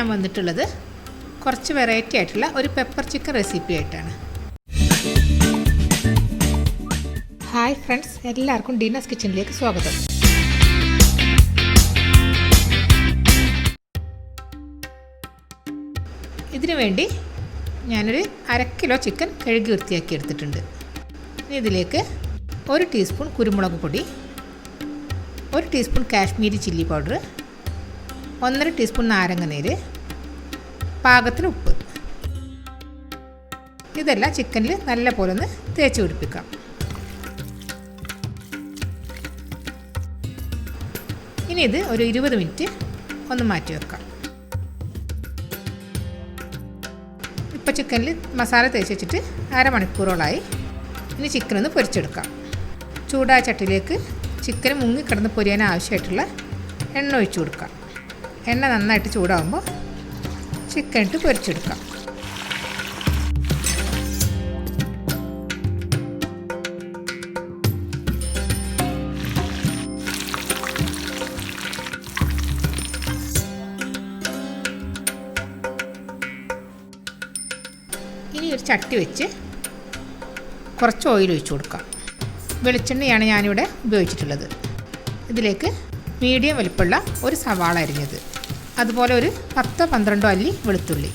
ഞാൻ വന്നിട്ടുള്ളത് കുറച്ച് വെറൈറ്റി ആയിട്ടുള്ള ഒരു പെപ്പർ ചിക്കൻ റെസിപ്പി ആയിട്ടാണ്. ഹായ് ഫ്രണ്ട്സ്, എല്ലാവർക്കും ഡീനാസ് കിച്ചണിലേക്ക് സ്വാഗതം. ഇതിനു വേണ്ടി ഞാനൊരു 1/2 കിലോ ചിക്കൻ കഴുകി വൃത്തിയാക്കി എടുത്തിട്ടുണ്ട്. ഇനി ഇതിലേക്ക് 1 ടീസ്പൂൺ കുരുമുളക് പൊടി, 1 teaspoon Kashmiri chilli powder, 1.5 teaspoon നാരങ്ങ നീര്, പാകത്തിന് ഉപ്പ്. ഇതെല്ലാം ചിക്കനിൽ നല്ല പോലെ ഒന്ന് തേച്ച് പിടിപ്പിക്കാം. ഇനി ഇത് ഒരു 20 മിനിറ്റ് ഒന്ന് മാറ്റി വെക്കാം. ഇപ്പോൾ ചിക്കനിൽ മസാല തേച്ച് വെച്ചിട്ട് 1/2 മണിക്കൂറോളായി. ഇനി ചിക്കൻ ഒന്ന് പൊരിച്ചെടുക്കാം. ചൂടായ ചട്ടിയിലേക്ക് ചിക്കൻ മുങ്ങിക്കിടന്ന് പൊരിയാൻ ആവശ്യമായിട്ടുള്ള എണ്ണ ഒഴിച്ചു കൊടുക്കാം. എണ്ണ നന്നായിട്ട് ചൂടാകുമ്പോൾ ചിക്കൻ ഇട്ട് പൊരിച്ചെടുക്കാം. ഇനി ഒരു ചട്ടി വെച്ച് കുറച്ച് ഓയിൽ ഒഴിച്ചു കൊടുക്കാം. വെളിച്ചെണ്ണയാണ് ഞാനിവിടെ ഉപയോഗിച്ചിട്ടുള്ളത്. ഇതിലേക്ക് മീഡിയം വലിപ്പമുള്ള ഒരു സവാള അരിഞ്ഞത്, അതുപോലെ ഒരു 10-12 അല്ലി വെളുത്തുള്ളി,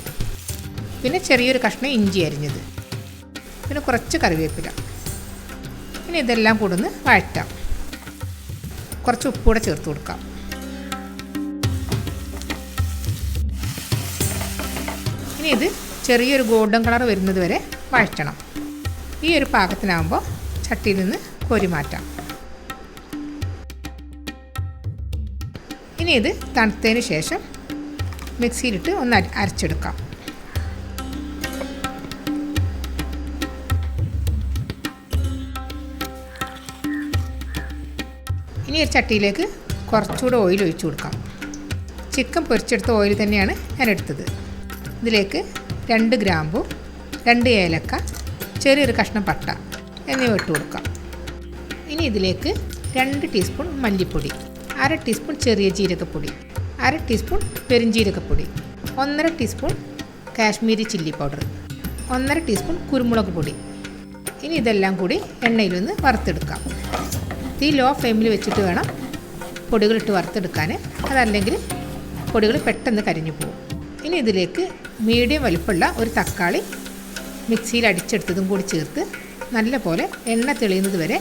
പിന്നെ ചെറിയൊരു കഷ്ണം ഇഞ്ചി അരിഞ്ഞത്, പിന്നെ കുറച്ച് കറിവേപ്പില. ഇനി ഇതെല്ലാം കൂടെ ഒന്ന് വഴറ്റാം. കുറച്ച് ഉപ്പ് കൂടെ ചേർത്ത് കൊടുക്കാം. ഇനി ഇത് ചെറിയൊരു ഗോൾഡൻ കളർ വരുന്നത് വരെ വഴറ്റണം. ഈ ഒരു പാകത്തിനാകുമ്പോൾ ചട്ടിയിൽ നിന്ന് കോരി മാറ്റാം. ഇനി ഇത് തണുത്തതിന് ശേഷം മിക്സിയിലിട്ട് ഒന്ന് അരച്ചെടുക്കാം. ഇനി ഒരു ചട്ടിയിലേക്ക് കുറച്ചുകൂടെ ഓയിൽ ഒഴിച്ചു കൊടുക്കാം. ചിക്കൻ പൊരിച്ചെടുത്ത ഓയിൽ തന്നെയാണ് ഞാൻ എടുത്തത്. ഇതിലേക്ക് 2 ഗ്രാമ്പു, 2 ഏലക്ക, ചെറിയൊരു കഷ്ണം പട്ട എന്നിവ ഇട്ട് കൊടുക്കാം. ഇനി ഇതിലേക്ക് 2 ടീസ്പൂൺ മല്ലിപ്പൊടി, 1/2 ടീസ്പൂൺ ചെറിയ ജീരകപ്പൊടി, 1/2 ടീസ്പൂൺ പെരുംജീരകപ്പൊടി, 1.5 teaspoon Kashmiri chilli powder, 1.5 teaspoon കുരുമുളക് പൊടി. ഇനി ഇതെല്ലാം കൂടി എണ്ണയിലൊന്ന് വറുത്തെടുക്കാം. തീ ലോ ഫ്ലെയിമിൽ വെച്ചിട്ട് വേണം പൊടികളിട്ട് വറുത്തെടുക്കാൻ, അതല്ലെങ്കിൽ പൊടികൾ പെട്ടെന്ന് കരിഞ്ഞു പോകും. ഇനി ഇതിലേക്ക് മീഡിയം വലിപ്പമുള്ള ഒരു തക്കാളി മിക്സിയിൽ അടിച്ചെടുത്തതും കൂടി ചേർത്ത് നല്ല പോലെ എണ്ണ തെളിയുന്നത് വരെ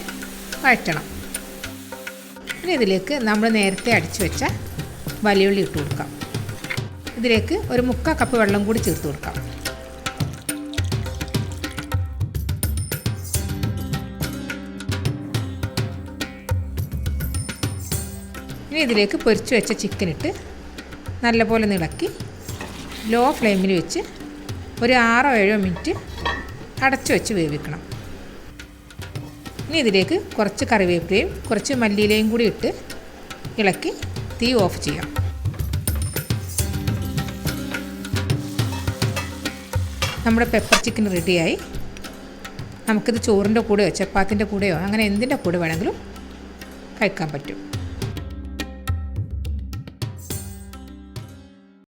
വഴറ്റണം. ഇനി ഇതിലേക്ക് നമ്മൾ നേരത്തെ അടിച്ചു വെച്ച വലിയുള്ളി ഇട്ട് കൊടുക്കാം. ഇതിലേക്ക് ഒരു 3/4 കപ്പ് വെള്ളം കൂടി ചേർത്ത് കൊടുക്കാം. ഇനി ഇതിലേക്ക് പൊരിച്ചു വെച്ച ചിക്കൻ ഇട്ട് നല്ലപോലെ ഇളക്കി ലോ ഫ്ലെയിമിൽ വെച്ച് ഒരു 6-7 മിനിറ്റ് അടച്ചു വെച്ച് വേവിക്കണം. ഇനി ഇതിലേക്ക് കുറച്ച് കറിവേപ്പിലയും കുറച്ച് മല്ലിയിലയും കൂടി ഇട്ട് ഇളക്കി തീ ഓഫ് ചെയ്യാം. നമ്മുടെ പെപ്പർ ചിക്കൻ റെഡിയായി. നമുക്കിത് ചോറിൻ്റെ കൂടെയോ ചപ്പാത്തിൻ്റെ കൂടെയോ അങ്ങനെ എന്തിൻ്റെ കൂടെ വേണമെങ്കിലും കഴിക്കാൻ പറ്റും.